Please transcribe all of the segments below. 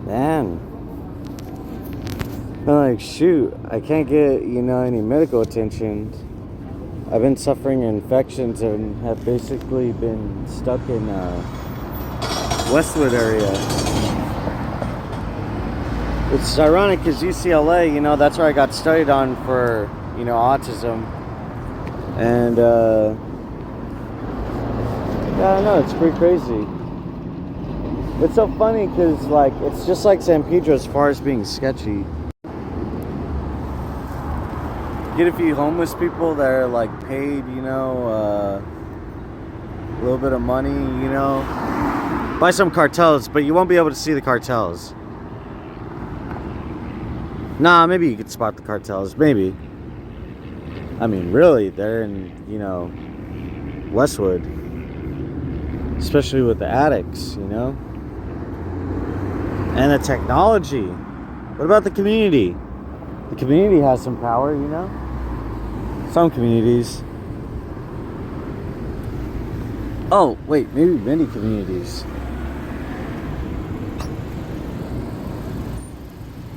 Man. I'm like, shoot, I can't get, any medical attention. I've been suffering infections and have basically been stuck in Westwood area. It's ironic because UCLA, that's where I got studied on for, autism. And, yeah, I know, it's pretty crazy. It's so funny because, like, it's just like San Pedro as far as being sketchy. Get a few homeless people that are, like, paid, a little bit of money, by some cartels, but you won't be able to see the cartels. Nah, maybe you could spot the cartels, maybe. I mean, really, they're in, Westwood. Especially with the addicts, And the technology. What about the community? The community has some power, Some communities. Oh, wait, maybe many communities.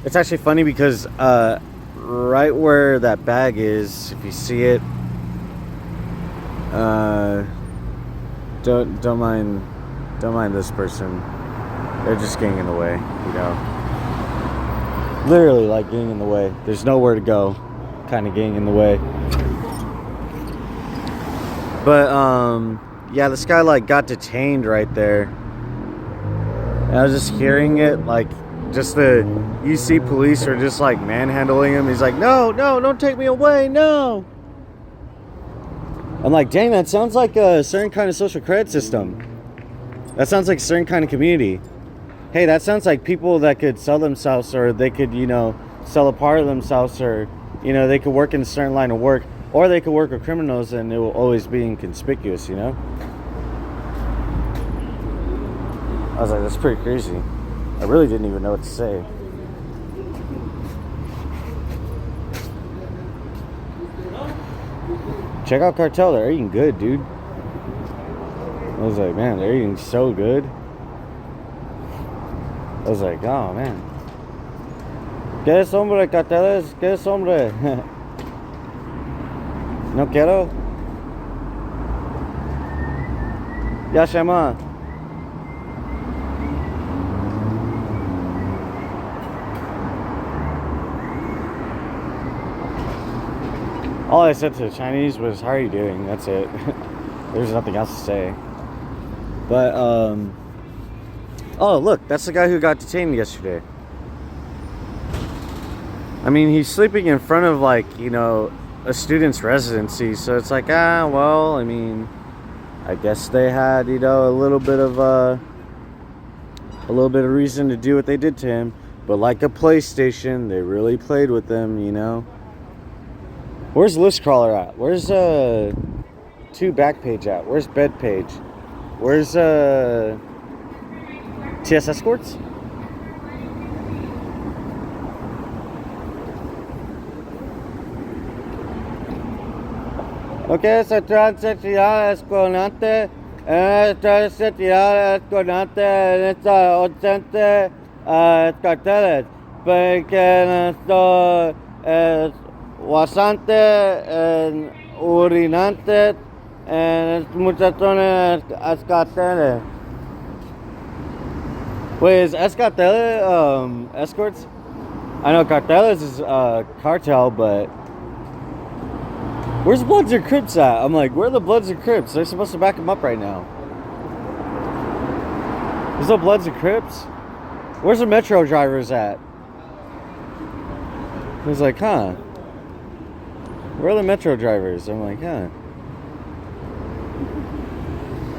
It's actually funny because right where that bag is, if you see it, don't mind this person. They're just getting in the way, Literally, like, getting in the way. There's nowhere to go, kind of getting in the way. But yeah, this guy, like, got detained right there. And I was just hearing it, like, just the UC police are just, like, manhandling him. He's like, no, don't take me away, no. I'm like, dang, that sounds like a certain kind of social credit system. That sounds like a certain kind of community. Hey, that sounds like people that could sell themselves, or they could, sell a part of themselves, or, they could work in a certain line of work, or they could work with criminals and it will always be inconspicuous, I was like, that's pretty crazy. I really didn't even know what to say. Check out Cartel, they're eating good, dude. I was like, man, they're eating so good. I was like, oh, man. ¿Qué es, hombre, carteles? ¿Qué es, hombre? No quiero. Ya, Shema. All I said to the Chinese was, how are you doing? That's it. There's nothing else to say. But, oh, look, that's the guy who got detained yesterday. I mean, he's sleeping in front of, like, a student's residency. So it's like, well, I mean, I guess they had, a little bit of reason to do what they did to him. But like a PlayStation, they really played with them, Where's List Crawler at? Where's, 2 Backpage at? Where's Bed Page? Where's, TS Escorts? Okay, so transexual esconante, transexual esconante, esta ausente, carteles, porque esto es bastante urinante, muchachones escarteles. Wait, is Escartele escorts? I know Carteles is cartel, but where's Bloods and Crips at? I'm like, where are the Bloods and Crips? They're supposed to back them up right now. There's no Bloods and Crips? Where's the Metro drivers at? He's like, huh? Where are the Metro drivers? I'm like, huh?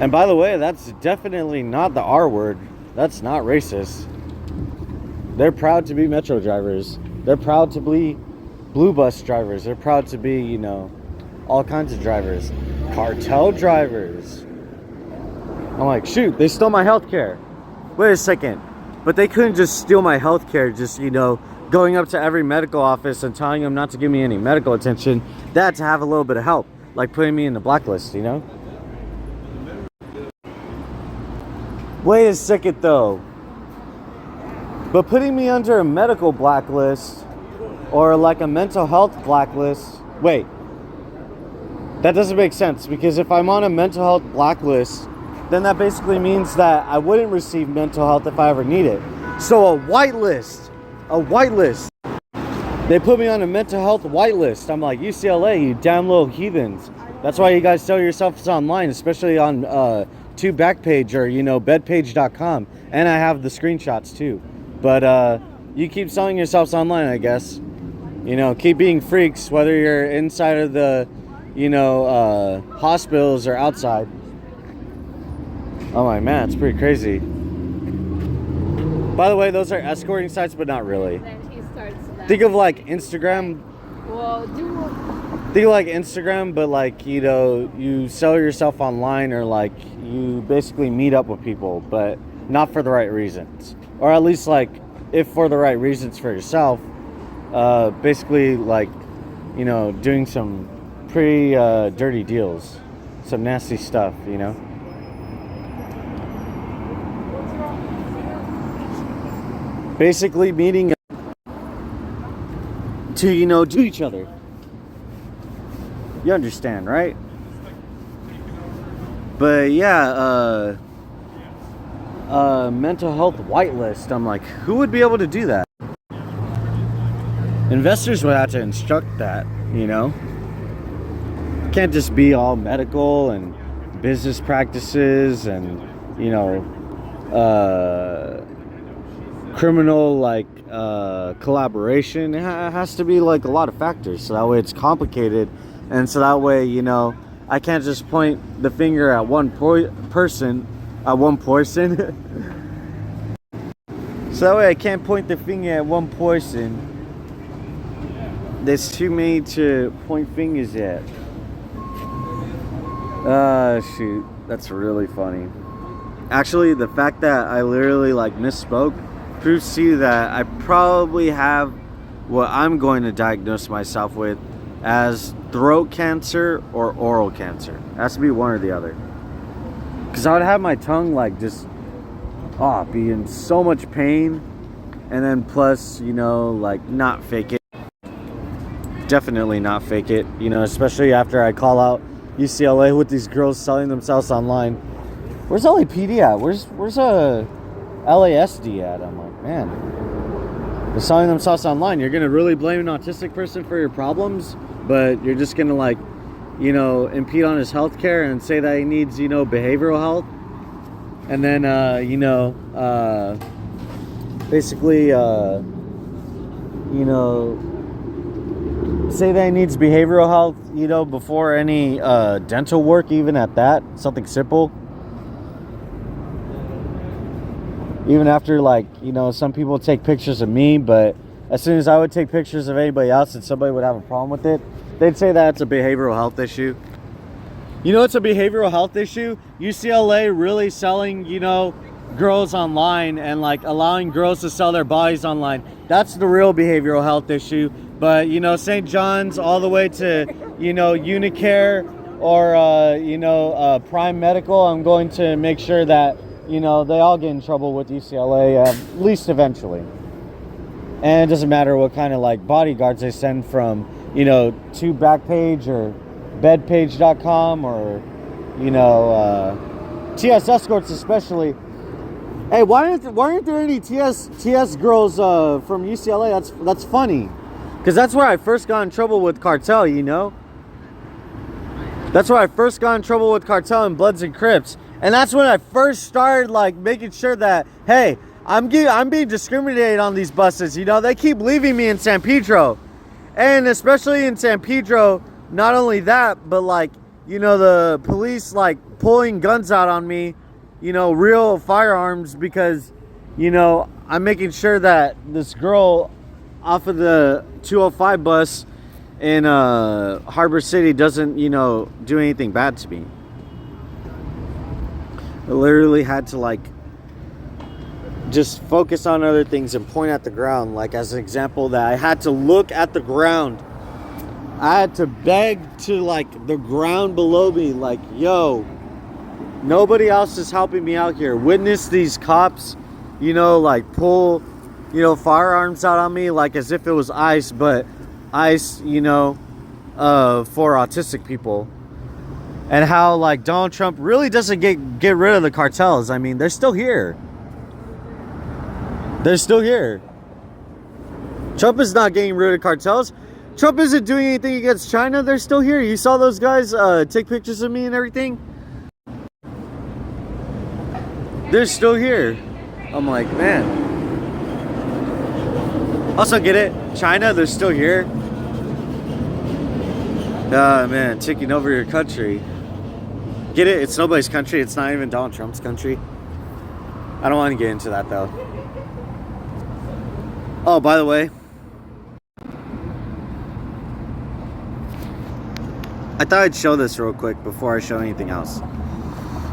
And by the way, that's definitely not the R word. That's not racist. They're proud to be Metro drivers. They're proud to be blue bus drivers. They're proud to be, all kinds of drivers. Cartel drivers. I'm like, shoot, they stole my healthcare. Wait a second. But they couldn't just steal my healthcare, just, going up to every medical office and telling them not to give me any medical attention. They had to have a little bit of help, like putting me in the blacklist, Wait a second, though. But putting me under a medical blacklist or like a mental health blacklist, wait, that doesn't make sense, because if I'm on a mental health blacklist, then that basically means that I wouldn't receive mental health if I ever need it. So a whitelist. They put me on a mental health whitelist. I'm like, UCLA, you damn little heathens. That's why you guys sell yourselves online, especially on Backpage or, bedpage.com. And I have the screenshots too. But you keep selling yourselves online, I guess. Keep being freaks, whether you're inside of the, hospitals or outside. Oh my man, it's pretty crazy. By the way, those are escorting sites, but not really. Then he starts that. Think of like Instagram. Well, Think of like Instagram, but like, you sell yourself online, or like you basically meet up with people, but not for the right reasons. Or at least like, if for the right reasons for yourself, basically like, doing some pretty dirty deals, some nasty stuff, Basically meeting to, do each other. You understand, right? But yeah, mental health whitelist. I'm like, who would be able to do that? Investors would have to instruct that, Can't just be all medical and business practices and, criminal like collaboration. It has to be like a lot of factors, so that way it's complicated, and so that way I can't just point the finger at one person. So that way I can't point the finger at one person. There's too many to point fingers at. Shoot, that's really funny. Actually, the fact that I literally like misspoke proves to you that I probably have what I'm going to diagnose myself with as throat cancer or oral cancer. It has to be one or the other. Because I would have my tongue like just be in so much pain, and then plus, like not fake it. Definitely not fake it, especially after I call out UCLA with these girls selling themselves online. Where's LAPD at? Where's LASD at? I'm like, man, they're selling themselves online. You're gonna really blame an autistic person for your problems, but you're just gonna like, impede on his health care and say that he needs, behavioral health, and then basically say that he needs behavioral health, before any dental work, even at that, something simple. Even after, like, some people take pictures of me, but as soon as I would take pictures of anybody else and somebody would have a problem with it, they'd say that it's a behavioral health issue. It's a behavioral health issue. UCLA really selling, girls online and like allowing girls to sell their bodies online. That's the real behavioral health issue. But, St. John's all the way to, Unicare or, Prime Medical, I'm going to make sure that, they all get in trouble with UCLA, at least eventually. And it doesn't matter what kind of like bodyguards they send from, to Backpage or bedpage.com or, TS escorts especially. Hey, why aren't there any TS girls from UCLA? That's funny. Because that's where I first got in trouble with cartel, That's where I first got in trouble with cartel and Bloods and Crips. And that's when I first started like making sure that, hey, I'm being discriminated on these buses. They keep leaving me in San Pedro. And especially in San Pedro, not only that, but like, the police like pulling guns out on me, real firearms, because, I'm making sure that this girl off of the 205 bus in Harbor City doesn't, do anything bad to me. I literally had to like just focus on other things and point at the ground, like as an example, that I had to look at the ground. I had to beg to like the ground below me, like, yo, nobody else is helping me out here. Witness these cops, like pull you know, firearms out on me, like as if it was ICE, but ICE, you know, for autistic people. And how like Donald Trump really doesn't get rid of the cartels. I mean, they're still here. They're still here. Trump is not getting rid of cartels. Trump isn't doing anything against China. They're still here. You saw those guys take pictures of me and everything. They're still here. I'm like, man. Also get it? China, they're still here. Ah, man, taking over your country. Get it? It's nobody's country. It's not even Donald Trump's country. I don't want to get into that, though. Oh, by the way, I thought I'd show this real quick before I show anything else.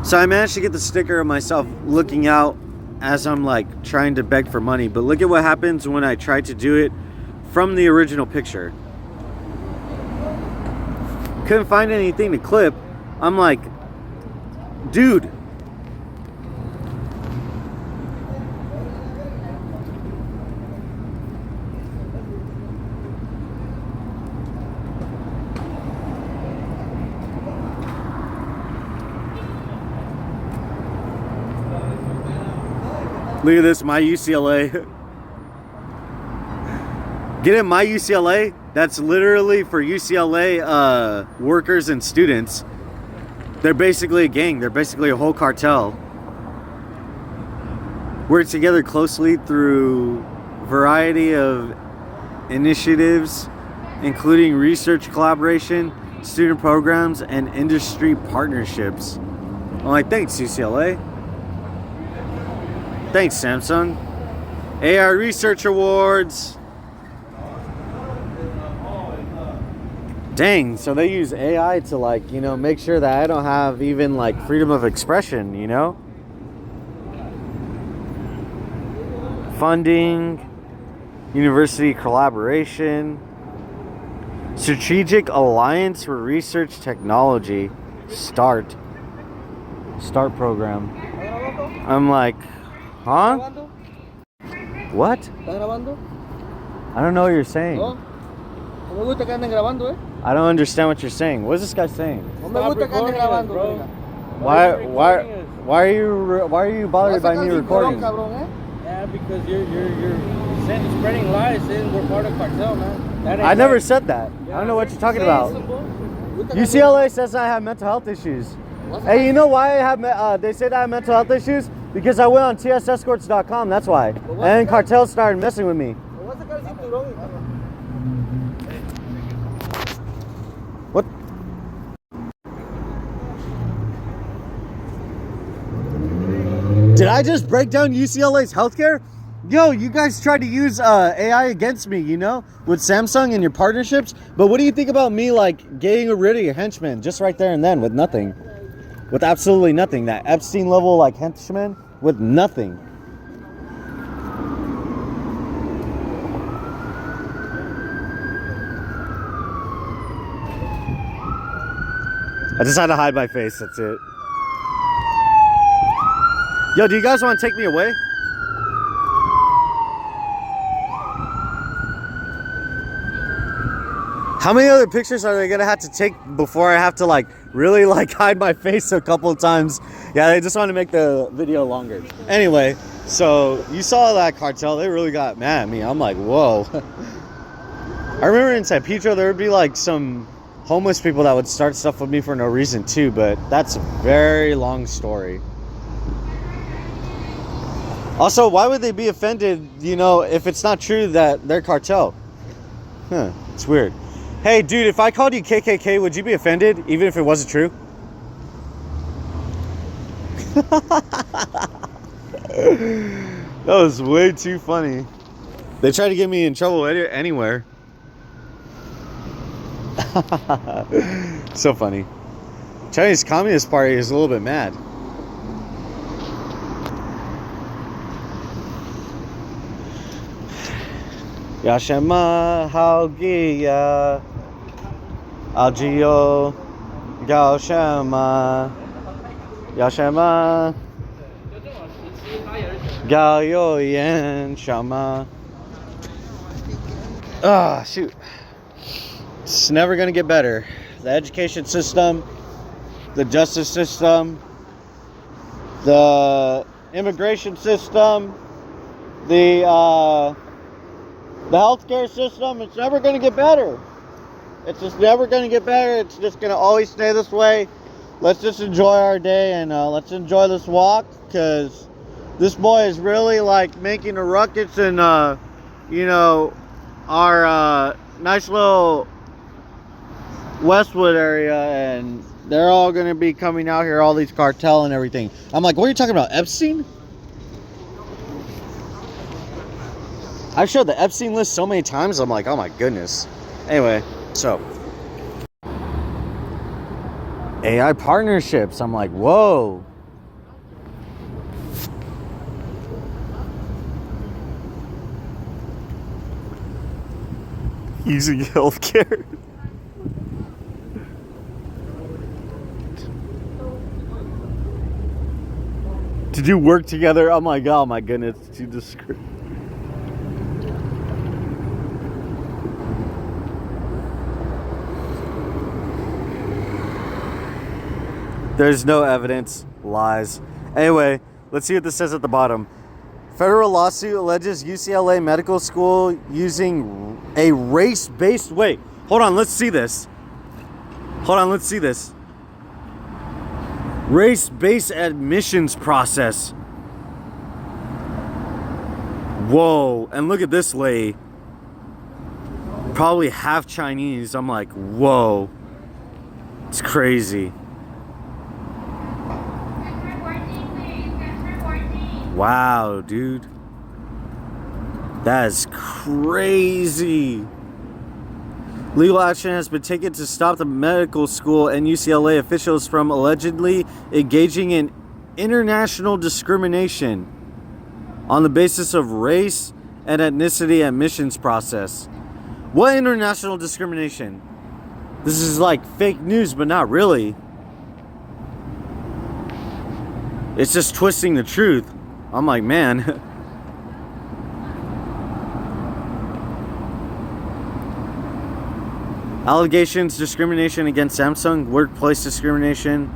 So I managed to get the sticker of myself looking out as I'm like trying to beg for money. But look at what happens when I try to do it from the original picture. Couldn't find anything to clip. I'm like, dude. Look at this, my UCLA. Get it, my UCLA? That's literally for UCLA workers and students. They're basically a gang. They're basically a whole cartel. Work together closely through a variety of initiatives, including research collaboration, student programs, and industry partnerships. I'm like, thanks, UCLA. Thanks, Samsung. AI Research Awards. Dang, so they use AI to like, you know, make sure that I don't have even like freedom of expression, you know? Funding, university collaboration, strategic alliance for research technology, START program. I'm like, huh? What? I don't know what you're saying. I don't understand what you're saying. What is this guy saying? Why are you bothered by me recording? Yeah, because you're spreading lies saying we're part of cartel, man. I never said that. Yeah, I don't know what you're talking about. UCLA says I have mental health issues. Hey, you know why I have? They say that I have mental health issues because I went on tsescorts.com. That's why. And cartels started messing with me. What? Did I just break down UCLA's healthcare? Yo, you guys tried to use AI against me, you know, with Samsung and your partnerships. But what do you think about me, like, getting rid of your henchmen just right there and then with nothing? With absolutely nothing. That Epstein level, like, henchman with nothing. I just had to hide my face, that's it. Yo, do you guys want to take me away? How many other pictures are they gonna have to take before I have to like really like hide my face a couple of times? Yeah, they just want to make the video longer. Anyway, so you saw that cartel, they really got mad at me. I'm like, whoa. I remember in San Pedro there would be like some homeless people that would start stuff with me for no reason too, but that's a very long story. Also, why would they be offended, you know, if it's not true that they're cartel? Huh, it's weird. Hey, dude, if I called you KKK, would you be offended, even if it wasn't true? That was way too funny. They tried to get me in trouble anywhere. So funny. Chinese Communist Party is a little bit mad. Yashema Haogia Algio Gaoshema Yashema Galio Yen Shama. Ah, shoot. It's never gonna get better. The education system, the justice system, the immigration system, the healthcare system, it's never gonna get better. It's just never gonna get better. It's just gonna always stay this way. Let's just enjoy our day and let's enjoy this walk, because this boy is really like making a ruckus in you know, our nice little Westwood area, and they're all gonna be coming out here, all these cartel and everything. I'm like, what are you talking about, Epstein? I've showed the Epstein list so many times, I'm like, oh my goodness. Anyway, so AI partnerships, I'm like, whoa. Using healthcare. To do work together, I'm like, oh my goodness, to describe. There's no evidence, lies. Anyway, let's see what this says at the bottom. Federal lawsuit alleges UCLA Medical School using a race-based... Wait, hold on, let's see this. Hold on, let's see this. Race-based admissions process. Whoa, and look at this lady. Probably half Chinese. I'm like, whoa. It's crazy. Wow, dude. That is crazy. Legal action has been taken to stop the medical school and UCLA officials from allegedly engaging in international discrimination on the basis of race and ethnicity admissions process. What international discrimination? This is like fake news, but not really. It's just twisting the truth. I'm like, man. Allegations, discrimination against Samsung, workplace discrimination,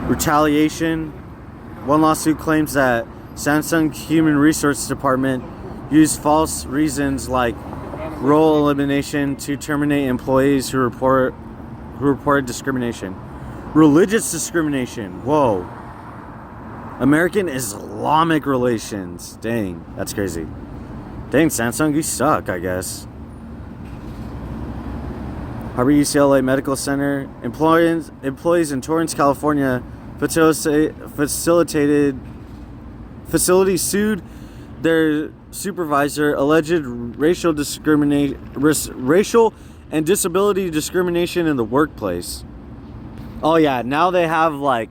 retaliation. One lawsuit claims that Samsung Human Resources Department used false reasons like role elimination to terminate employees who reported discrimination. Religious discrimination. Whoa. American Islamic relations. Dang, that's crazy. Dang, Samsung, you suck, I guess. Harbor UCLA Medical Center. Employees in Torrance, California facility sued their supervisor, alleged racial and disability discrimination in the workplace. Oh yeah, now they have like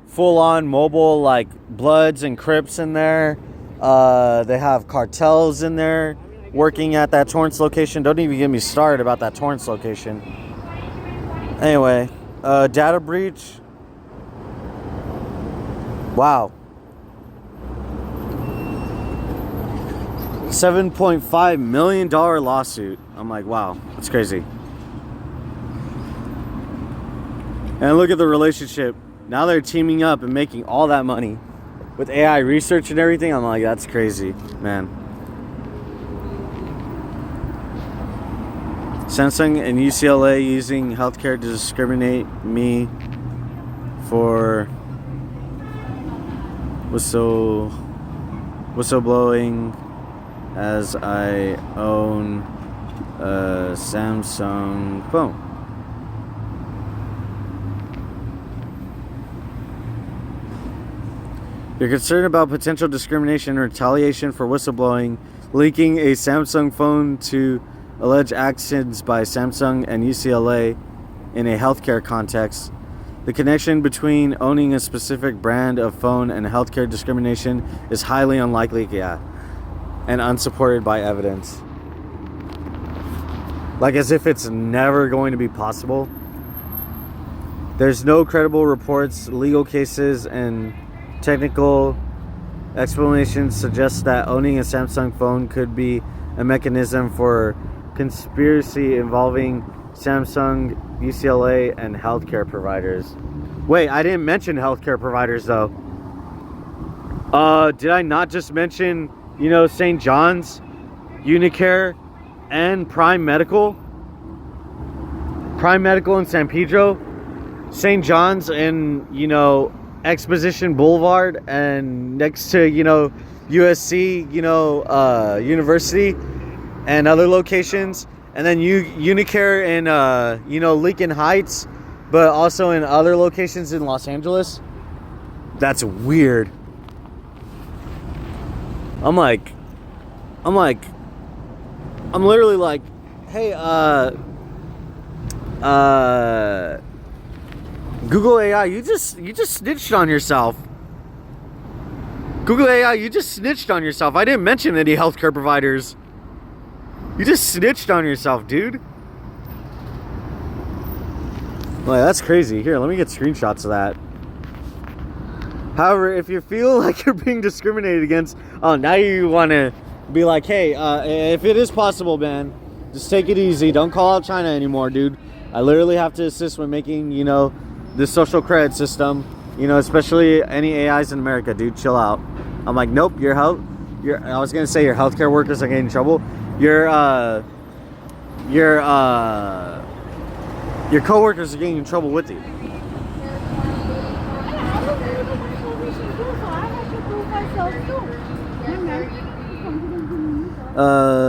full-on mobile like Bloods and Crips in there. They have cartels in there working at that Torrance location. Don't even get me started about that Torrance location. Anyway, data breach. Wow. $7.5 million lawsuit. I'm like, wow, that's crazy. And look at the relationship. Now they're teaming up and making all that money with AI research and everything. I'm like, that's crazy, man. Samsung and UCLA using healthcare to discriminate me for whistleblowing as I own a Samsung phone. You're concerned about potential discrimination or retaliation for whistleblowing, linking a Samsung phone to alleged actions by Samsung and UCLA in a healthcare context. The connection between owning a specific brand of phone and healthcare discrimination is highly unlikely, and unsupported by evidence. Like as if it's never going to be possible. There's no credible reports, legal cases, and technical Explanations suggest that owning a Samsung phone could be a mechanism for conspiracy involving Samsung, UCLA, and healthcare providers. Wait, I didn't mention healthcare providers though. Did I not just mention, St. John's, Unicare, and Prime Medical? Prime Medical in San Pedro, St. John's and, Exposition Boulevard, and next to, USC, University, and other locations. And then Unicare in, Lincoln Heights, but also in other locations in Los Angeles. That's weird. I'm literally like, hey, Google AI, you just snitched on yourself. Google AI, you just snitched on yourself. I didn't mention any healthcare providers. You just snitched on yourself, dude. Like, that's crazy. Here, let me get screenshots of that. However, if you feel like you're being discriminated against, now you want to be like, hey, if it is possible, man, just take it easy. Don't call out China anymore, dude. I literally have to assist with making, the social credit system, especially any AIs in America, dude. Chill out. I'm like, nope, I was going to say your healthcare workers are getting in trouble. Your coworkers are getting in trouble with you.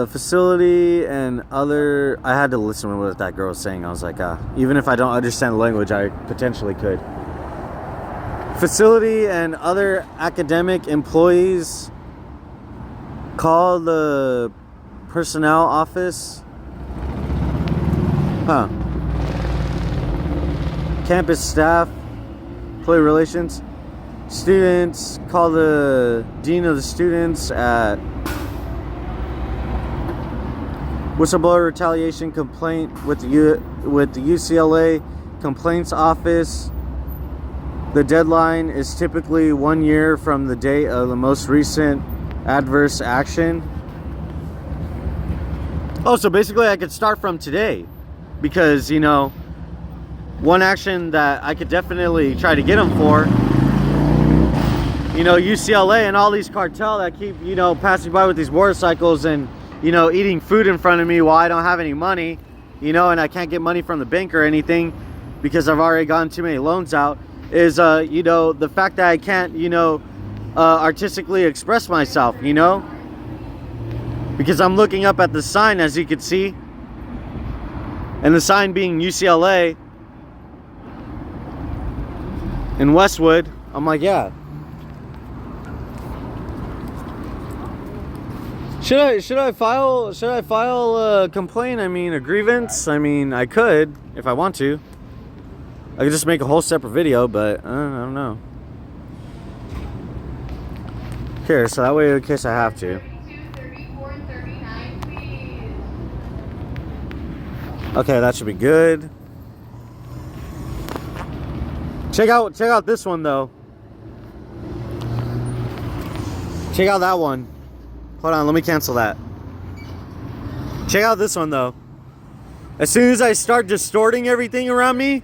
Facility and other. I had to listen to what that girl was saying. I was like, even if I don't understand the language, I potentially could. Facility and other academic employees call the personnel office. Campus staff, employee relations. Students call the dean of the students at whistleblower retaliation complaint with the UCLA complaints office. The deadline is typically 1 year from the date of the most recent adverse action. Oh, so basically I could start from today, because one action that I could definitely try to get them for, UCLA and all these cartel that keep passing by with these motorcycles and eating food in front of me while I don't have any money, and I can't get money from the bank or anything because I've already gotten too many loans out, is the fact that I can't artistically express myself, because I'm looking up at the sign, as you can see, and the sign being UCLA in Westwood. I'm like, yeah. Should I file a complaint? I mean, a grievance? I mean, I could if I want to. I could just make a whole separate video, but I don't know. Here, so that way in case I have to. Okay, that should be good. Check out this one though. Check out that one. Hold on, let me cancel that. Check out this one though. As soon as I start distorting everything around me,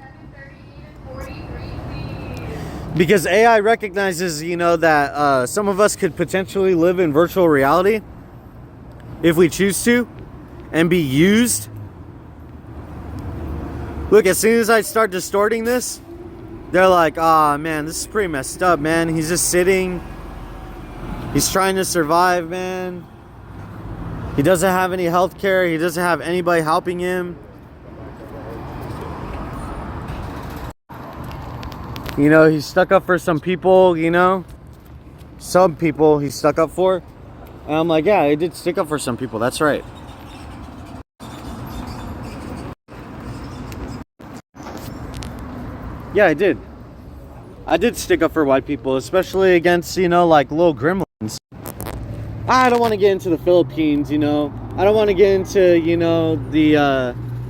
because AI recognizes, that some of us could potentially live in virtual reality if we choose to and be used. Look, as soon as I start distorting this, they're like, "Ah, man, this is pretty messed up, man. He's just sitting. He's trying to survive, man. He doesn't have any health care. He doesn't have anybody helping him. He's stuck up for some people, Some people he's stuck up for." And I'm like, yeah, I did stick up for some people. That's right. Yeah, I did. I did stick up for white people, especially against, like little gremlins. I don't want to get into the Philippines, I don't want to get into,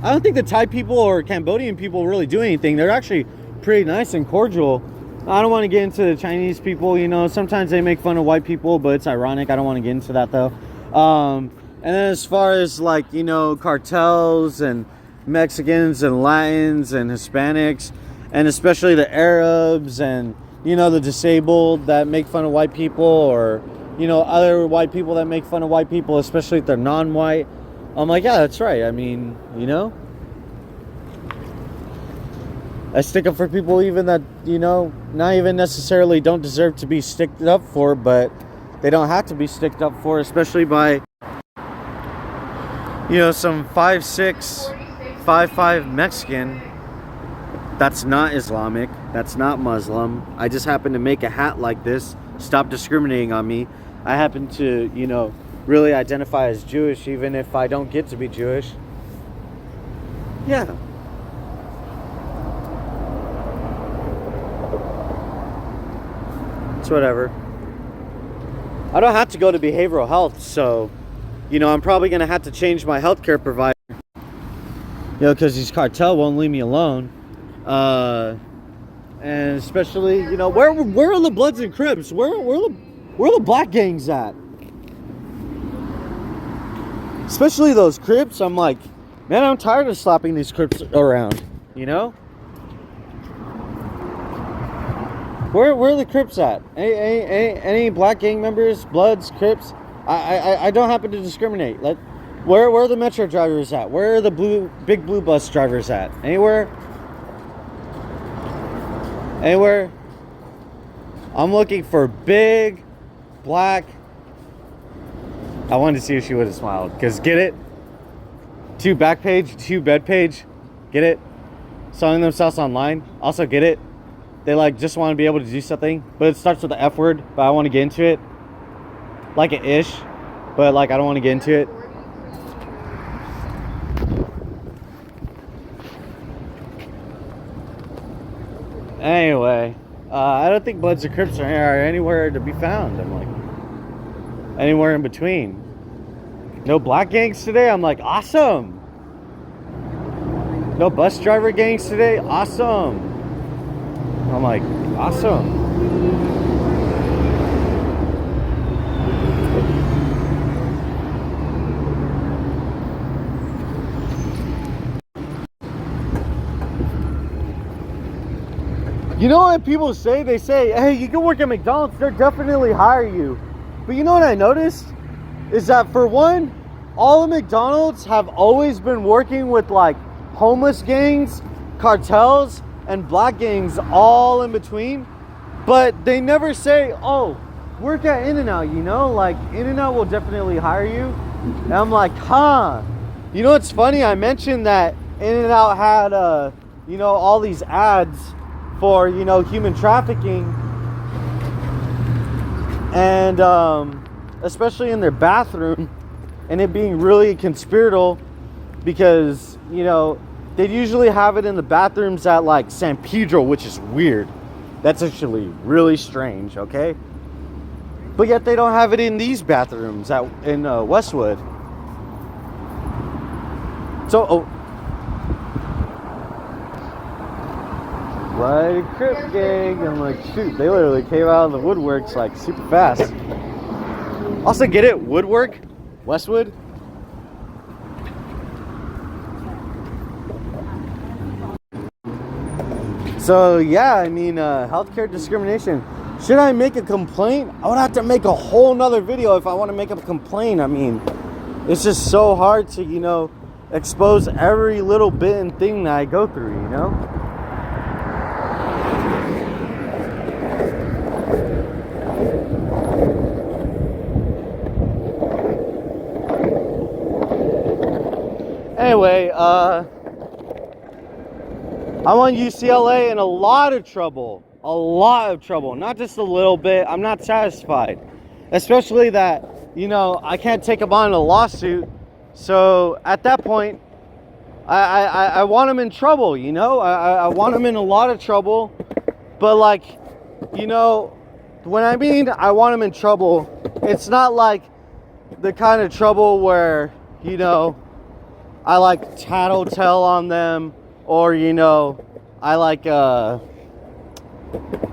I don't think the Thai people or Cambodian people really do anything. They're actually pretty nice and cordial. I don't want to get into the Chinese people, you know. Sometimes they make fun of white people, but it's ironic. I don't want to get into that, though. And then as far as, like, you know, cartels and Mexicans and Latins and Hispanics, and especially the Arabs and, you know, the disabled that make fun of white people, or, you know, other white people that make fun of white people, especially if they're non-white. I'm like, yeah, that's right. I mean, you know, I stick up for people even that, you know, not even necessarily don't deserve to be sticked up for, but they don't have to be sticked up for, especially by, you know, some 5'6", 5'5" Mexican that's not Islamic, that's not Muslim. I just happen to make a hat like this. Stop discriminating on me. I happen to, you know, really identify as Jewish even if I don't get to be Jewish. Yeah. It's whatever. I don't have to go to behavioral health, so, you know, I'm probably going to have to change my healthcare provider. You know, because these cartel won't leave me alone. And especially, you know, where are the Bloods and Crips? Where are the black gangs at? Especially those Crips. I'm like, man, I'm tired of slapping these Crips around, you know? Where are the Crips at? Any black gang members, Bloods, Crips? I don't happen to discriminate. Where are the Metro drivers at? Where are the big blue bus drivers at? Anywhere? I'm looking for big, black. I wanted to see if she would have smiled. Because get it? 2 back page, 2 bed page. Get it? Selling themselves online. Also get it? They like just want to be able to do something. But it starts with the F word. But I want to get into it. Like an ish. But like I don't want to get into it. Anyway, I don't think Bloods or Crips are anywhere to be found. I'm like, anywhere in between. No black gangs today? I'm like, awesome. No bus driver gangs today? Awesome. I'm like, awesome. You know what people say? They say, hey, you can work at McDonald's, they'll definitely hire you. But you know what I noticed? Is that for one, all the McDonald's have always been working with like homeless gangs, cartels, and black gangs all in between. But they never say, oh, work at In-N-Out, you know? Like, In-N-Out will definitely hire you. And I'm like, huh. You know what's funny? I mentioned that In-N-Out had, you know, all these ads for, you know, human trafficking, and especially in their bathroom, and it being really conspiratorial because, you know, they'd usually have it in the bathrooms at like San Pedro, which is weird. That's actually really strange, okay? But yet they don't have it in these bathrooms in Westwood. So, like Crip gang, I'm like, shoot, they literally came out of the woodworks like super fast. Also, get it? Woodwork? Westwood? So yeah, I mean, healthcare discrimination. Should I make a complaint? I would have to make a whole nother video if I want to make a complaint. I mean, it's just so hard to, you know, expose every little bit and thing that I go through, you know? Anyway, I want UCLA in a lot of trouble. A lot of trouble. Not just a little bit. I'm not satisfied. Especially that, you know, I can't take them on in a lawsuit. So at that point, I want them in trouble, you know? I want them in a lot of trouble. But like, you know, when I mean I want them in trouble, it's not like the kind of trouble where, you know, I like tattletale on them, or, you know, I like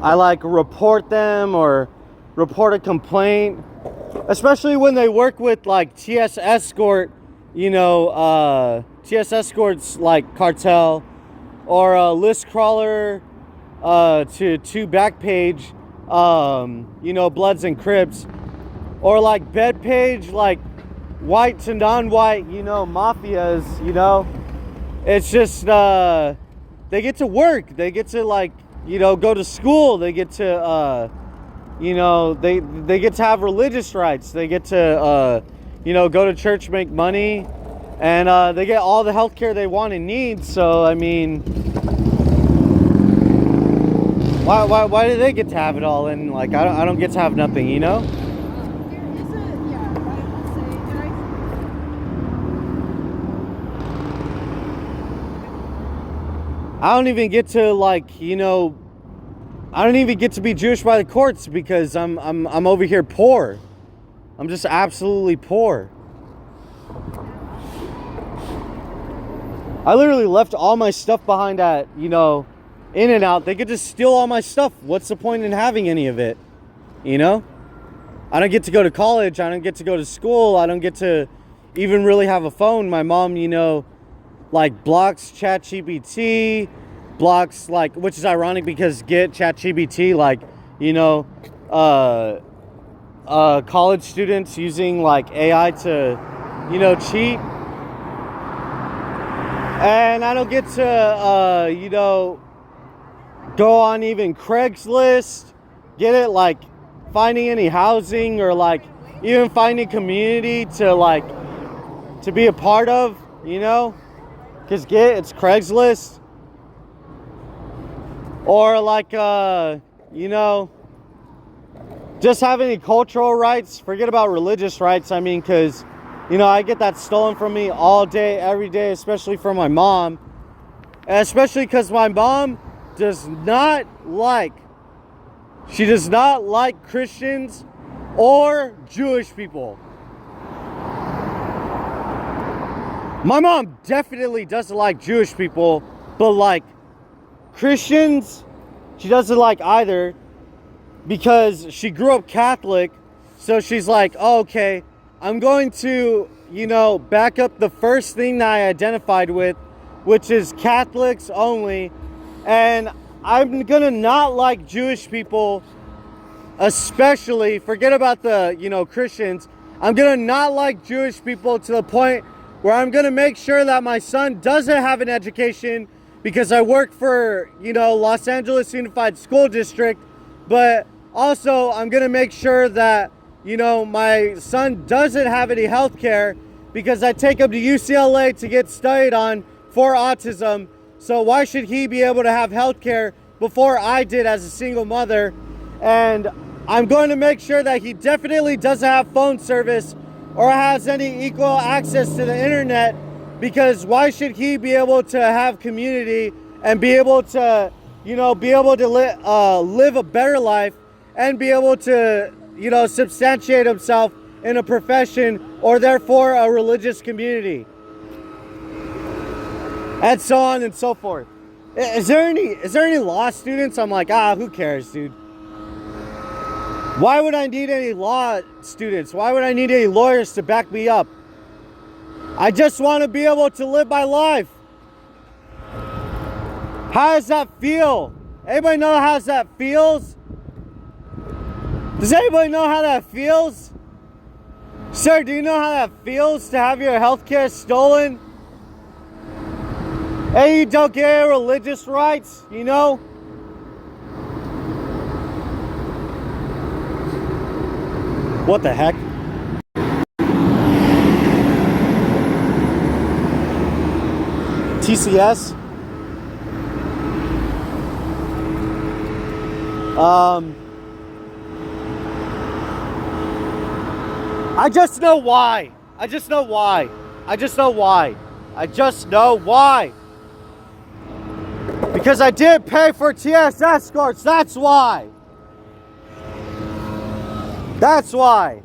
I like report them or report a complaint, especially when they work with like TS Escort, TS Escort's like cartel, or a list crawler to Backpage, Bloods and Crips, or like Bedpage, like white to non-white, mafias, It's just, they get to work. They get to like, go to school. They get to, they get to have religious rights. They get to, go to church, make money, and they get all the health care they want and need. So, I mean, why do they get to have it all and like I don't get to have nothing, I don't even get to like, I don't even get to be Jewish by the courts because I'm over here poor. I'm just absolutely poor. I literally left all my stuff behind at, In-N-Out. They could just steal all my stuff. What's the point in having any of it? I don't get to go to college. I don't get to go to school. I don't get to even really have a phone. My mom, like blocks ChatGPT, blocks like, which is ironic because get ChatGPT, like, college students using like AI to, cheat. And I don't get to, go on even Craigslist, get it like finding any housing or like even finding community to like, to be a part of, Cause it's Craigslist, or like just have any cultural rights. Forget about religious rights. I mean, cause I get that stolen from me all day, every day, especially from my mom, and especially cause my mom does not like Christians or Jewish people. My mom definitely doesn't like Jewish people, but like Christians, she doesn't like either because she grew up Catholic. So she's like, oh, okay, I'm going to, back up the first thing that I identified with, which is Catholics only. And I'm going to not like Jewish people, especially, forget about the, Christians. I'm going to not like Jewish people to the point where I'm going to make sure that my son doesn't have an education because I work for, Los Angeles Unified School District. But also, I'm going to make sure that, my son doesn't have any health care because I take him to UCLA to get studied on for autism. So why should he be able to have health care before I did as a single mother? And I'm going to make sure that he definitely doesn't have phone service or has any equal access to the internet, because why should he be able to have community and be able to, live a better life and be able to, substantiate himself in a profession or therefore a religious community, and so on and so forth. Is there any law students? I'm like, who cares, dude? Why would I need any law students? Why would I need any lawyers to back me up? I just want to be able to live my life. How does that feel? Anybody know how that feels? Does anybody know how that feels? Sir, do you know how that feels to have your health care stolen? And you don't get religious rights, What the heck? TCS? I just know why. I just know why. Because I did pay for TS escorts, that's why. That's why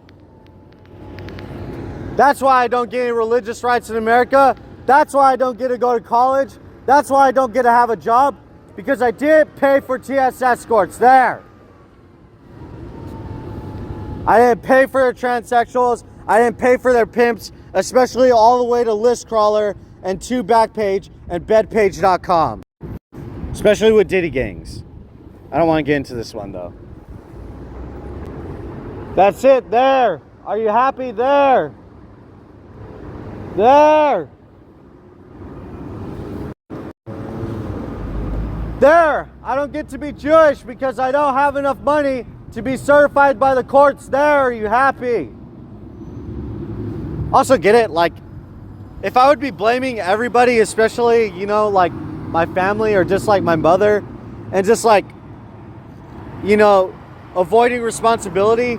I don't get any religious rights in America. That's why I don't get to go to college. That's why I don't get to have a job. because I did pay for TS escorts there. I didn't pay for their transsexuals. I didn't pay for their pimps, especially all the way to List Crawler and to Backpage and Bedpage.com. Especially with Diddy gangs. I don't want to get into this one though. That's it there. Are you happy there? There. There. I don't get to be Jewish because I don't have enough money to be certified by the courts. There. Are you happy? Also get it, like, if I would be blaming everybody, especially, you know, like my family or just like my mother, and just like, you know, avoiding responsibility,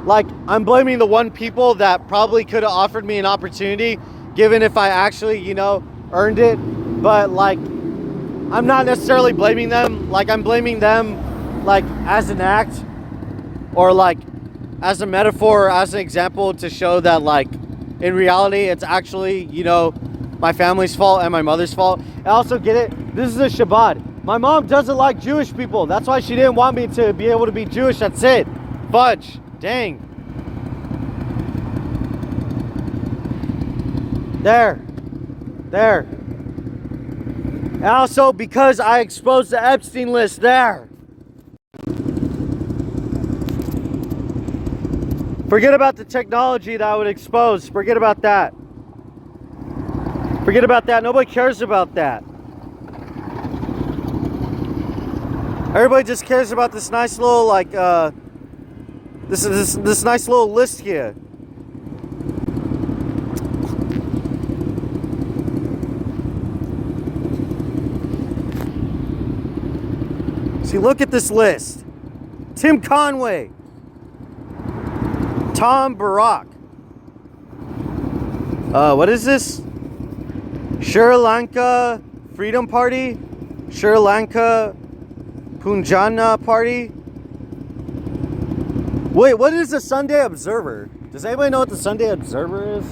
like I'm blaming the one people that probably could have offered me an opportunity given if I actually, you know, earned it. But like, I'm not necessarily blaming them. Like, I'm blaming them like as an act or like as a metaphor or as an example to show that like in reality it's actually, you know, my family's fault and my mother's fault. I also get it, this is a Shabbat. My mom doesn't like Jewish people. That's why she didn't want me to be able to be Jewish. That's it. Fudge. Dang. There. There. And also because I exposed the Epstein List there. Forget about the technology that I would expose. Forget about that. Forget about that. Nobody cares about that. Everybody just cares about this nice little like this nice little list here. See, look at this list. Tim Conway, Tom Barack. What is this? Sri Lanka Freedom Party, Sri Lanka Punjana Party. Wait, what is the Sunday Observer? Does anybody know what the Sunday Observer is?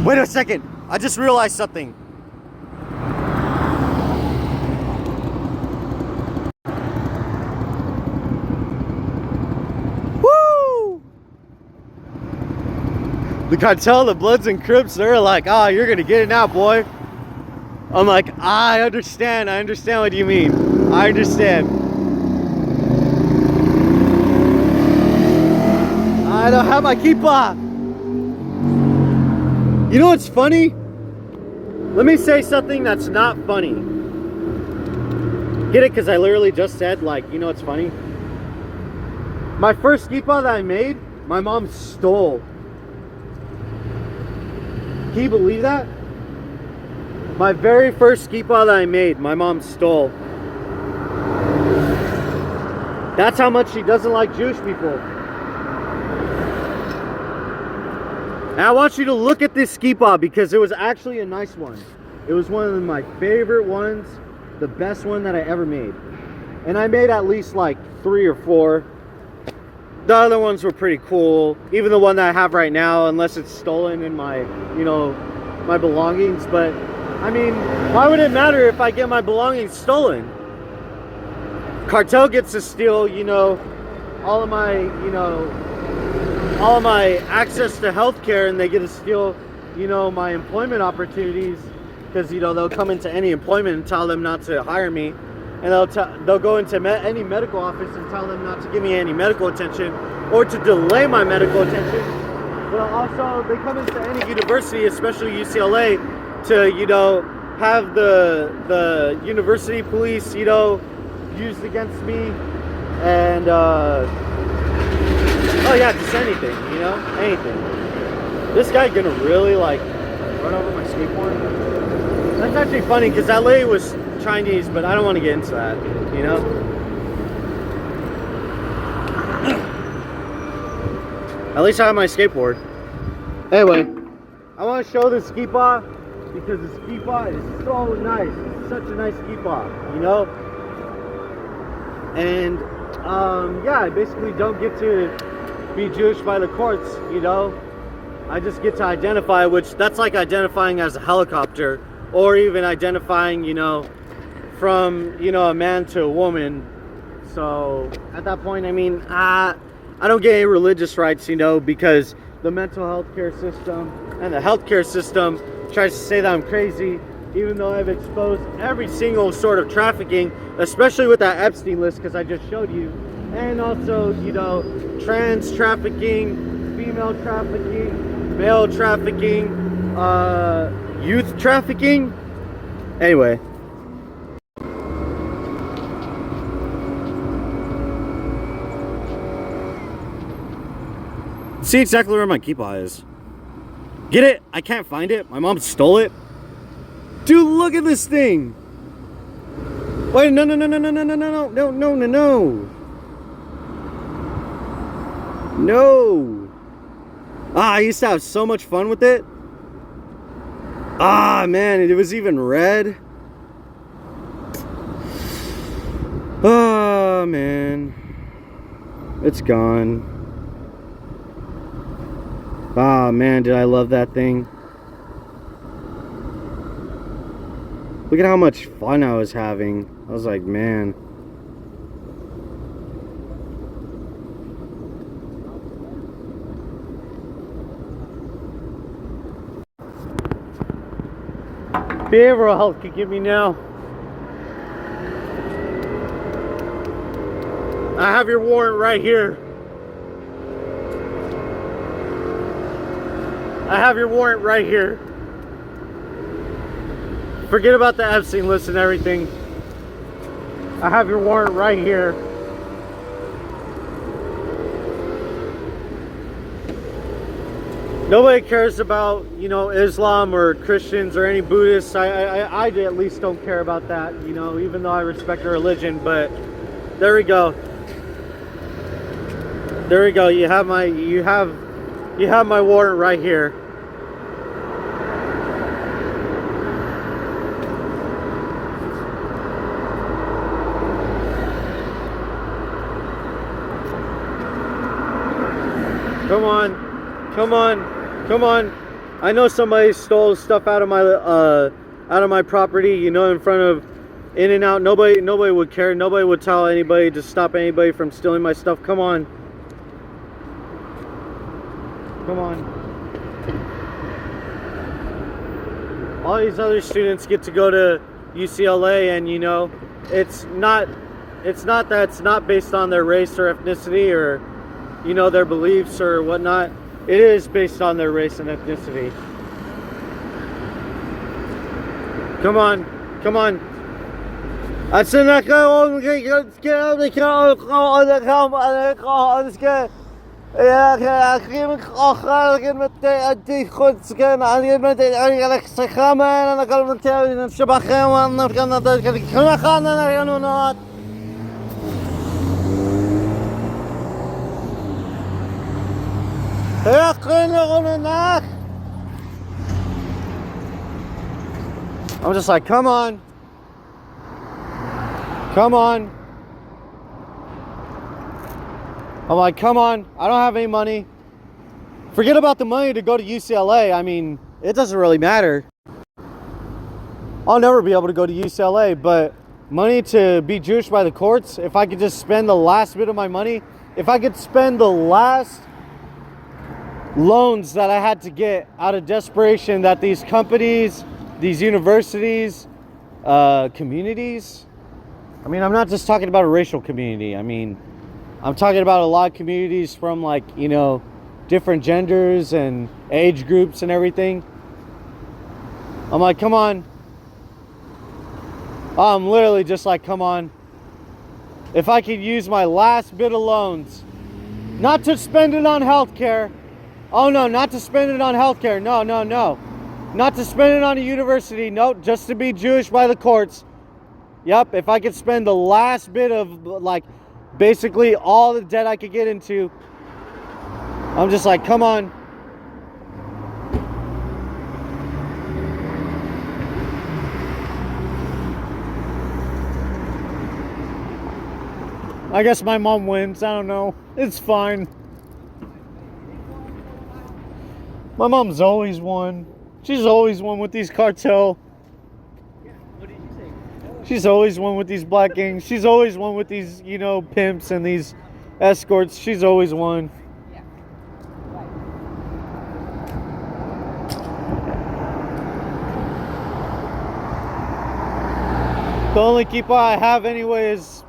Wait a second. I just realized something. Woo! The cartel, the Bloods and Crips, they're like, ah, you're gonna get it now, boy. I'm like, I understand what you mean. I understand. I don't have my kippah. You know what's funny? Let me say something that's not funny. Get it? Because I literally just said, like, you know what's funny? My first kippah that I made, my mom stole. Can you believe that? My very first kippah that I made, my mom stole. That's how much she doesn't like Jewish people. And I want you to look at this kippah because it was actually a nice one. It was one of my favorite ones, the best one that I ever made. And I made at least like 3 or 4. The other ones were pretty cool. Even the one that I have right now, unless it's stolen in my, you know, my belongings. But I mean, why would it matter if I get my belongings stolen? Cartel gets to steal, you know, all of my, you know, all of my access to healthcare, and they get to steal, you know, my employment opportunities because, you know, they'll come into any employment and tell them not to hire me, and they'll go into any medical office and tell them not to give me any medical attention or to delay my medical attention. But also, they come into any university, especially UCLA, to, you know, have the university police, you know, used against me, and oh yeah, just anything, you know, anything. This guy gonna really like run over my skateboard? That's actually funny because that lady was Chinese, but I don't want to get into that, you know. At least I have my skateboard. Anyway, I want to show this kippah because this kippah is so nice. It's such a nice kippah, you know. And yeah, I basically don't get to be Jewish by the courts, you know. I just get to identify, which that's like identifying as a helicopter or even identifying, you know, from, you know, a man to a woman. So at that point, I mean, I don't get any religious rights, you know, because the mental health care system and the healthcare system tries to say that I'm crazy, even though I've exposed every single sort of trafficking, especially with that Epstein list, because I just showed you, and also, you know, trans trafficking, female trafficking, male trafficking, youth trafficking. Anyway. See exactly where my keepaw is. Get it? I can't find it. My mom stole it. Dude, look at this thing. Wait, no. No. I used to have so much fun with it. Man, it was even red. Oh, man. It's gone. Man, did I love that thing. Look at how much fun I was having. I was like, man. Behavioral health could give me now. I have your warrant right here. I have your warrant right here. Forget about the Epstein list and everything. I have your warrant right here. Nobody cares about, you know, Islam or Christians or any Buddhists. I at least don't care about that, you know, even though I respect their religion. But there we go. There we go. You have my warrant right here. Come on. I know somebody stole stuff out of my property, you know, in front of In-N-Out. Nobody would care. Nobody would tell anybody to stop anybody from stealing my stuff. Come on. All these other students get to go to UCLA, and you know, it's not based on their race or ethnicity or, you know, their beliefs or whatnot. It is based on their race and ethnicity. Come on. I'm just like, come on. I'm like, come on. I don't have any money. Forget about the money to go to UCLA. I mean, it doesn't really matter. I'll never be able to go to UCLA, but money to be Jewish by the courts, if I could just spend the last bit of my money, if I could spend the last loans that I had to get out of desperation that these companies, these universities, communities, I mean, I'm not just talking about a racial community. I mean, I'm talking about a lot of communities from, like, you know, different genders and age groups and everything. I'm like, come on. I'm literally just like, come on. If I could use my last bit of loans, not to spend it on healthcare. Oh no, not to spend it on healthcare. No. Not to spend it on a university. No, just to be Jewish by the courts. Yep, if I could spend the last bit of, like, basically all the debt I could get into, I'm just like, come on. I guess my mom wins. I don't know. It's fine. My mom's always won. She's always won with these cartel She's always one with these black gangs. She's always one with these, you know, pimps and these escorts. She's always one. The only keeper I have anyway is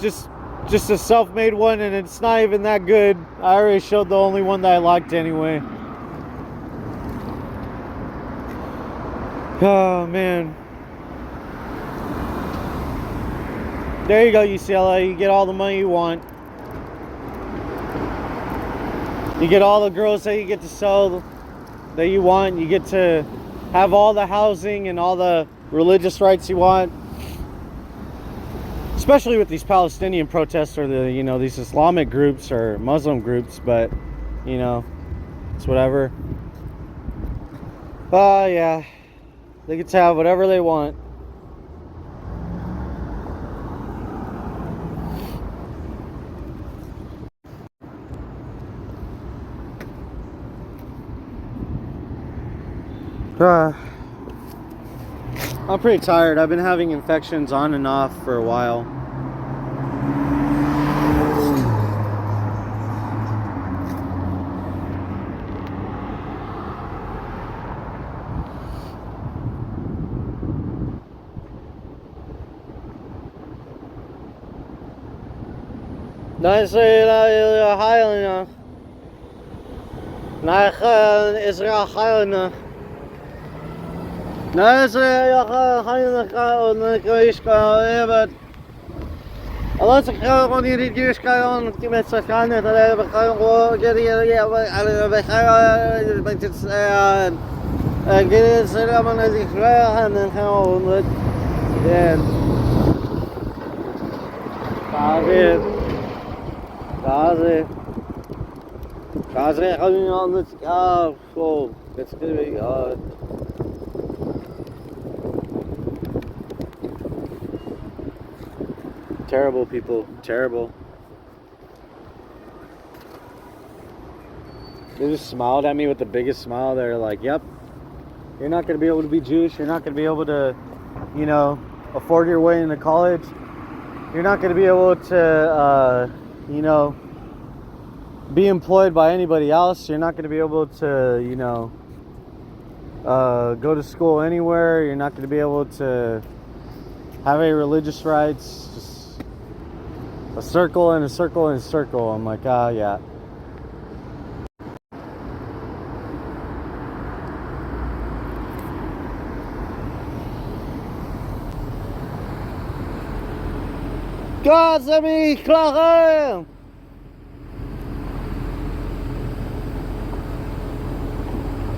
just a self-made one, and it's not even that good. I already showed the only one that I liked anyway. Oh man. There you go, UCLA. You get all the money you want. You get all the girls that you get to sell that you want. You get to have all the housing and all the religious rights you want. Especially with these Palestinian protests or the, you know, these Islamic groups or Muslim groups, but you know, it's whatever. Yeah, they get to have whatever they want. I'm pretty tired. I've been having infections on and off for a while. Nice Israel ناس الله سبحانه يريد يشكرون كما سكانت على بخير وجري على بخير بيت السيان جري السلام الذي خلاه من خير Gazi coming on the car, so it's gonna be terrible people, terrible. They just smiled at me with the biggest smile. They're like, yep, you're not gonna be able to be Jewish, you're not gonna be able to, you know, afford your way into college, you're not gonna be able to, you know, be employed by anybody else, you're not gonna be able to, you know, go to school anywhere, you're not gonna be able to have any religious rights, just a circle and a circle and a circle. I'm like, yeah. Gazami Klachem!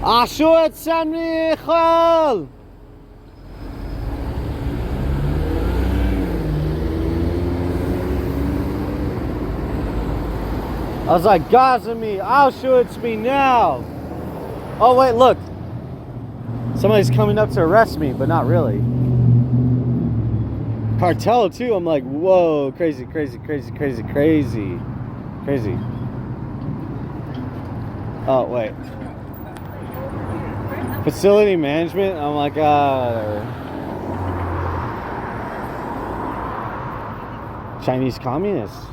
Ashu et Samni Chal! I was like, Gazami, Auschwitz me now! Oh wait, look! Somebody's coming up to arrest me, but not really. Cartel too, I'm like, whoa, crazy. Oh, wait. Facility management, I'm like, Chinese communists.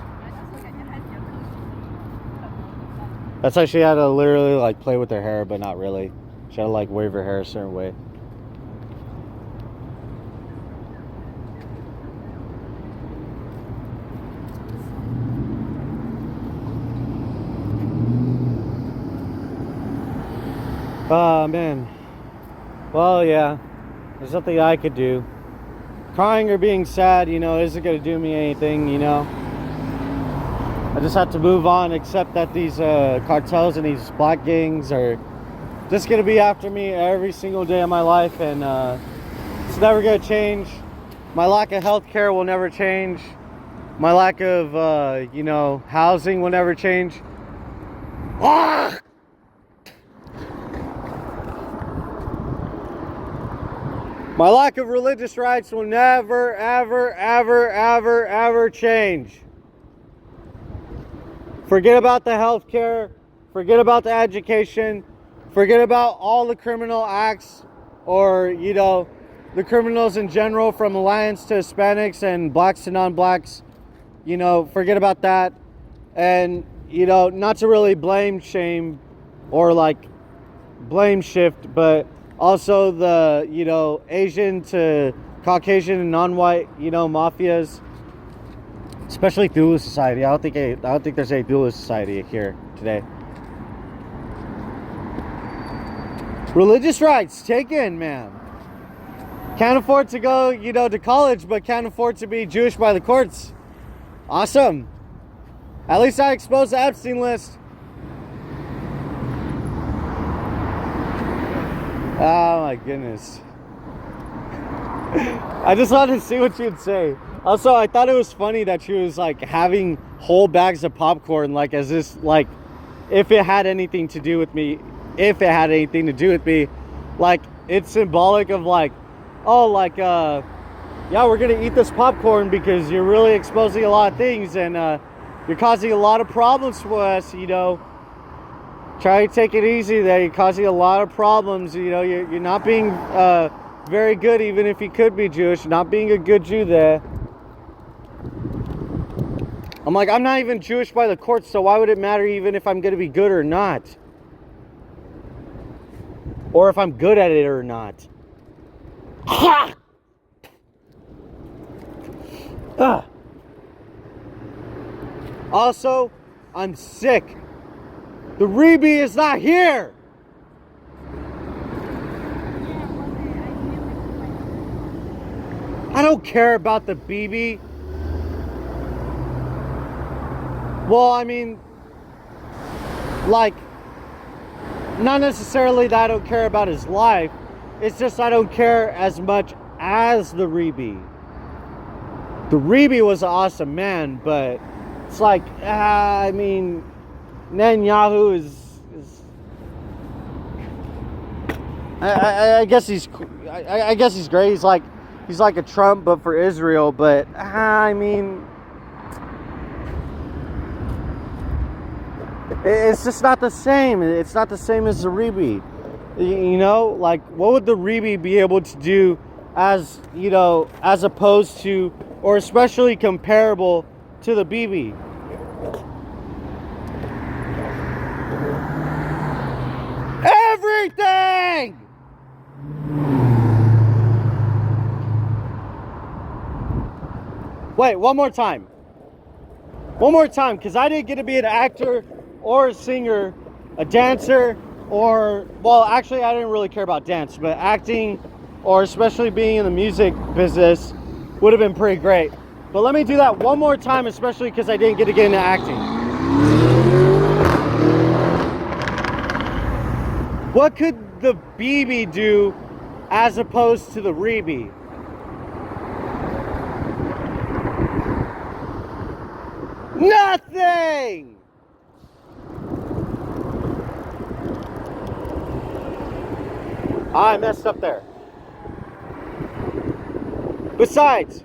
That's how she had to literally like play with her hair, but not really. She had to like wave her hair a certain way. Oh man. Well, yeah. There's nothing I could do. Crying or being sad, you know, isn't gonna do me anything, you know. I just have to move on, accept that these cartels and these black gangs are just gonna be after me every single day of my life, and it's never gonna change. My lack of health care will never change. My lack of, you know, housing will never change. Ah! My lack of religious rights will never, ever change. Forget about the health care, forget about the education, forget about all the criminal acts, or, you know, the criminals in general, from Alliance to Hispanics and blacks to non-blacks, you know, forget about that. And, you know, not to really blame shame or like blame shift, but also the, you know, Asian to Caucasian and non-white, you know, mafias, especially Thule society. I don't think there's a Thule society here today. Religious rights taken, man. Can't afford to go, you know, to college, but can't afford to be Jewish by the courts. Awesome. At least I exposed the Epstein List. Oh my goodness. I just wanted to see what she'd say. Also, I thought it was funny that she was like having whole bags of popcorn, like as this, like, if it had anything to do with me, like it's symbolic of like, oh, like, yeah, we're gonna eat this popcorn because you're really exposing a lot of things and you're causing a lot of problems for us, you know. Try to take it easy there. You're causing a lot of problems, you know. You're not being very good, even if you could be Jewish. Not being a good Jew there. I'm like, I'm not even Jewish by the courts, so why would it matter even if I'm gonna be good or not? Or if I'm good at it or not. Ha! Also, I'm sick. The Rebe is not here. I don't care about the BB. Well, I mean, like, not necessarily that I don't care about his life. It's just I don't care as much as the Rebe. The Rebe was an awesome man, but it's like, I mean, Netanyahu is I guess he's great. He's like a Trump, but for Israel. But I mean, it's just not the same. It's not the same as the Rebe. You know, like, what would the Rebe be able to do as, you know, as opposed to, or especially comparable to the BB? Everything! Wait, one more time. One more time, because I didn't get to be an actor or a singer, a dancer, or, well, actually, I didn't really care about dance, but acting, or especially being in the music business, would have been pretty great. But let me do that one more time, especially because I didn't get to get into acting. What could the BB do as opposed to the Rebe? Nothing! I messed up there. Besides,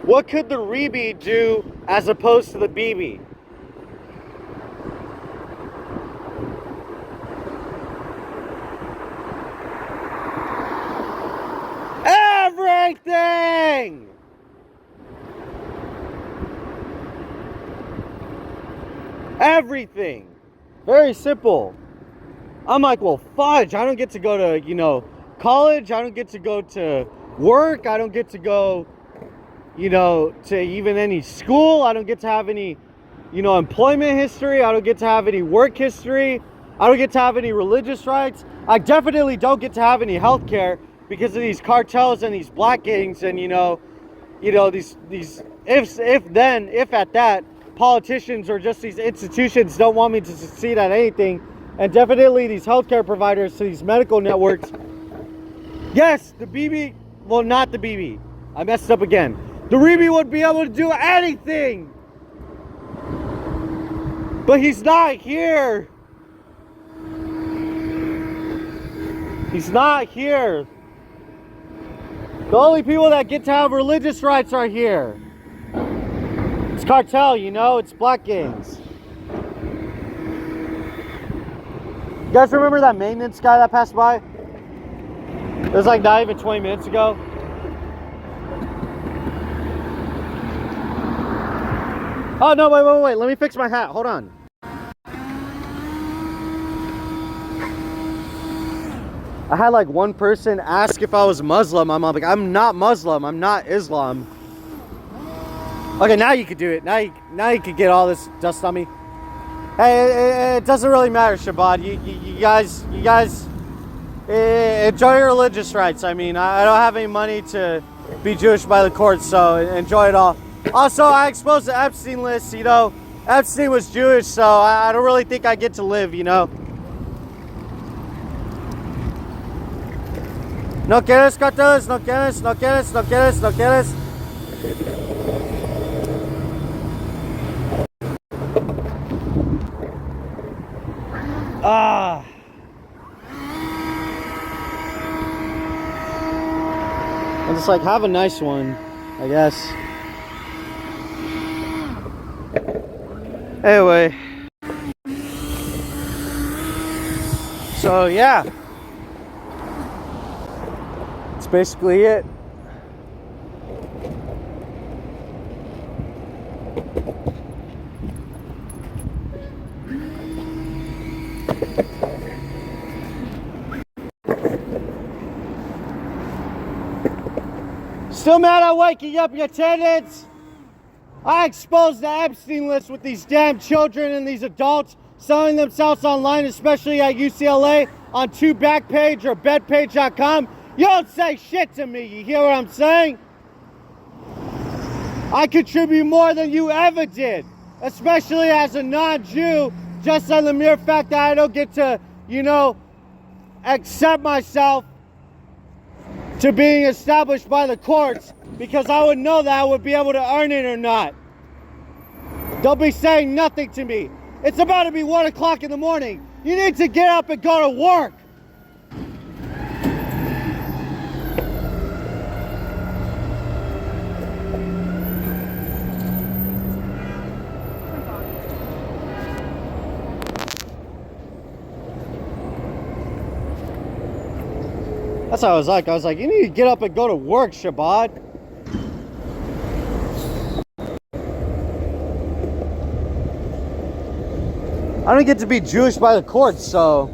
what could the Rebe do as opposed to the BB? Everything! Everything. Very simple. I'm like, well, fudge. I don't get to go to, you know, college. I don't get to go to work. I don't get to go, you know, to even any school. I don't get to have any, you know, employment history. I don't get to have any work history. I don't get to have any religious rights. I definitely don't get to have any health care because of these cartels and these black gangs and, you know, these if at that, politicians or just these institutions don't want me to succeed at anything. And definitely these healthcare providers to these medical networks. Yes, the BB, well, not the BB. I messed up again. The Rebe would be able to do anything. But he's not here. He's not here. The only people that get to have religious rights are here. It's cartel, you know, it's black gangs. You guys remember that maintenance guy that passed by? It was like not even 20 minutes ago. Oh no, wait. Let me fix my hat. Hold on. I had like one person ask if I was Muslim. I'm like, I'm not Muslim. I'm not Islam. Okay, now you could do it. Now you could get all this dust on me. Hey, it doesn't really matter, Shabbat. You guys enjoy your religious rights. I mean, I don't have any money to be Jewish by the courts, so enjoy it all. Also, I exposed the Epstein List. You know, Epstein was Jewish, so I don't really think I get to live. You know. No quieres, carteles, no quieres, no quieres, no quieres, no quieres. Ah. And just like have a nice one, I guess. Anyway. So yeah. That's basically it. Still mad at waking up your tenants? I exposed the Epstein List with these damn children and these adults selling themselves online, especially at UCLA on 2Backpage or bedpage.com. You don't say shit to me, you hear what I'm saying? I contribute more than you ever did, especially as a non-Jew, just on the mere fact that I don't get to, you know, accept myself to being established by the courts, because I would know that I would be able to earn it or not. Don't be saying nothing to me. It's about to be 1 o'clock in the morning. You need to get up and go to work. That's how I was like. I was like, you need to get up and go to work, Shabbat. I don't get to be Jewish by the courts, so,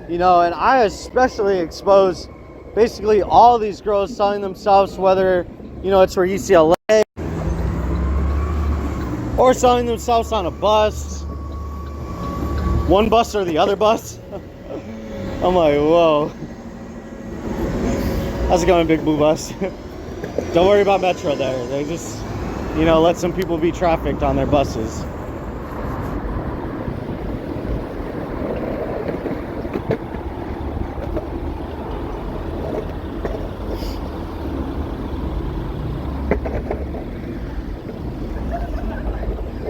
you know, and I especially expose basically all these girls selling themselves, whether, you know, it's for UCLA or selling themselves on a bus, one bus or the other bus. I'm like, whoa. How's it going, Big Blue Bus? Don't worry about Metro there. They just, you know, let some people be trafficked on their buses.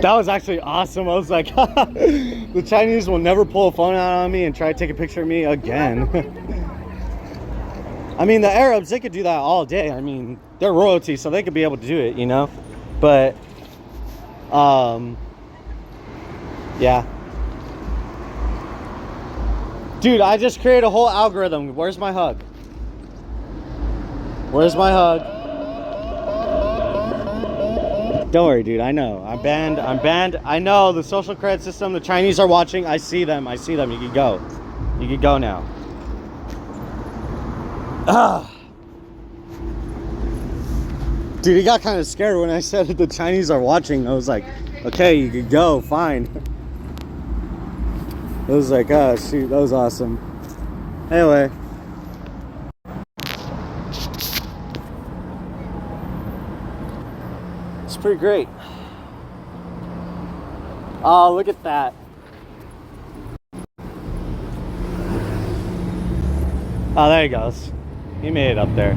That was actually awesome. I was like, the Chinese will never pull a phone out on me and try to take a picture of me again. I mean, the Arabs, they could do that all day. I mean, they're royalty, so they could be able to do it, you know? But, yeah. Dude, I just created a whole algorithm. Where's my hug? Where's my hug? Don't worry, dude. I know. I'm banned. I know the social credit system. The Chinese are watching. I see them. You can go. You can go now. Dude, he got kind of scared when I said the Chinese are watching. I was like, okay, you can go, fine. I was like, oh shoot, that was awesome. Anyway. It's pretty great. Oh, look at that. Oh, there he goes. He made it up there.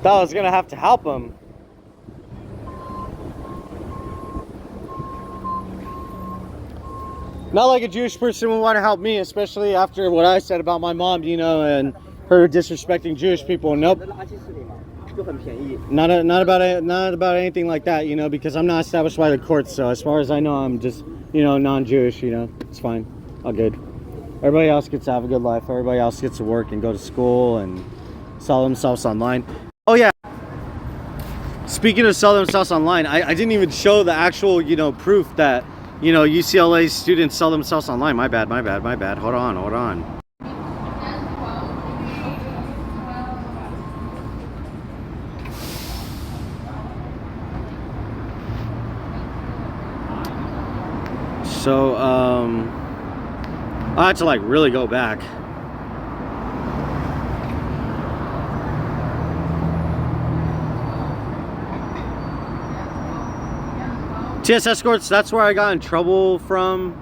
Thought I was gonna have to help him. Not like a Jewish person would want to help me, especially after what I said about my mom, you know, and her disrespecting Jewish people. Nope. Not about anything like that, you know, because I'm not established by the courts. So as far as I know, I'm just, you know, non-Jewish. You know, it's fine, all good. Everybody else gets to have a good life. Everybody else gets to work and go to school and sell themselves online. Oh yeah. Speaking of sell themselves online, I didn't even show the actual, you know, proof that, you know, UCLA students sell themselves online. My bad. Hold on. So, I had to like really go back. TS Escorts, that's where I got in trouble from.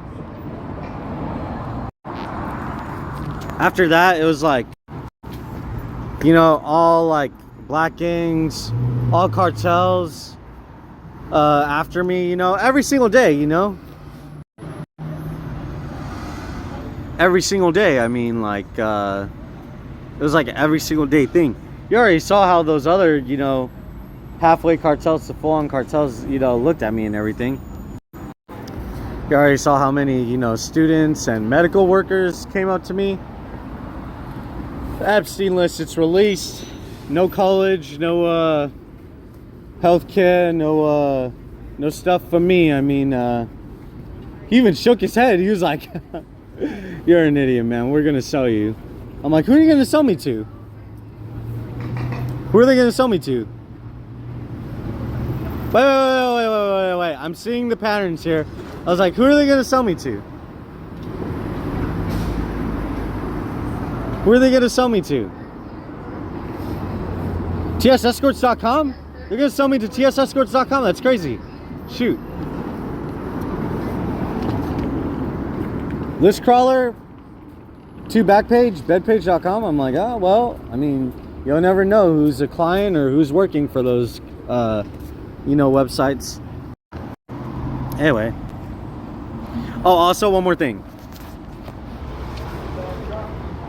After that, it was like, you know, all like black gangs, all cartels after me, you know, every single day, you know. Every single day. I mean, like, it was like an every single day thing. You already saw how those other, you know, halfway cartels to full-on cartels, you know, looked at me and everything. You already saw how many, you know, students and medical workers came up to me. The Epstein List, it's released. No college, no healthcare, no stuff for me. I mean, he even shook his head. He was like, "You're an idiot, man. We're gonna sell you." I'm like, "Who are you gonna sell me to? Who are they gonna sell me to?" Wait. I'm seeing the patterns here. I was like, who are they gonna sell me to? Who are they gonna sell me to? TSEscorts.com? They're gonna sell me to TSEscorts.com? That's crazy. Shoot. List crawler to Backpage, bedpage.com. I'm like, oh, well, I mean, you'll never know who's a client or who's working for those, you know, websites. Anyway. Oh, also one more thing.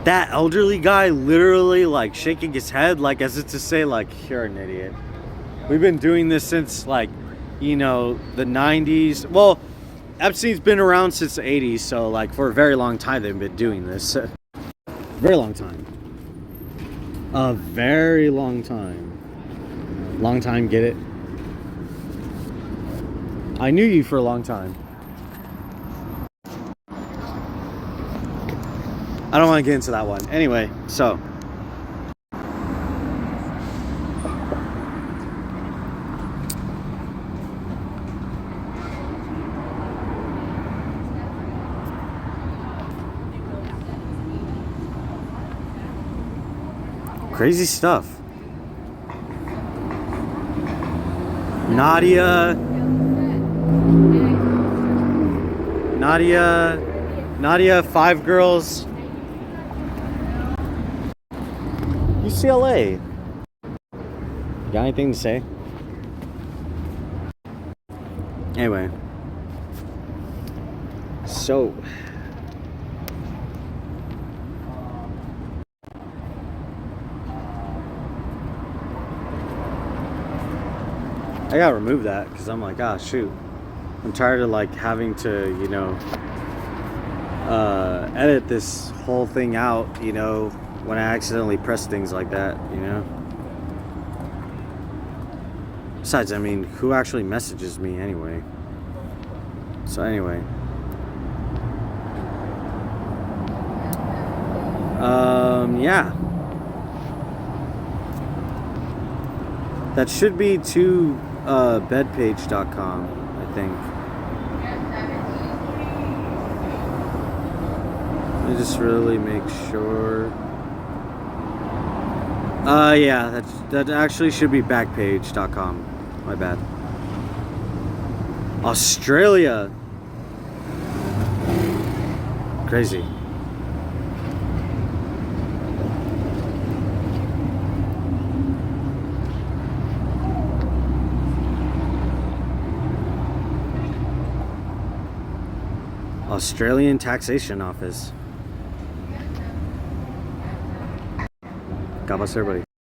That elderly guy literally like shaking his head like as if to say like, you're an idiot. We've been doing this since like, you know, the 90s. Well, Epstein's been around since the 80s, so like for a very long time they've been doing this. Very long time. A very long time. Long time, get it? I knew you for a long time. I don't want to get into that one. Anyway, so. Crazy stuff. Nadia, 5 girls. UCLA. Got anything to say? Anyway. So. I gotta remove that because I'm like, ah, shoot. I'm tired of like having to, you know, edit this whole thing out, you know, when I accidentally press things like that, you know. Besides, I mean, who actually messages me anyway? So anyway. Yeah. That should be to bedpage.com, I think. Let me just really make sure. Yeah, that actually should be backpage.com. My bad. Australia. Crazy. Australian Taxation Office. God bless everybody.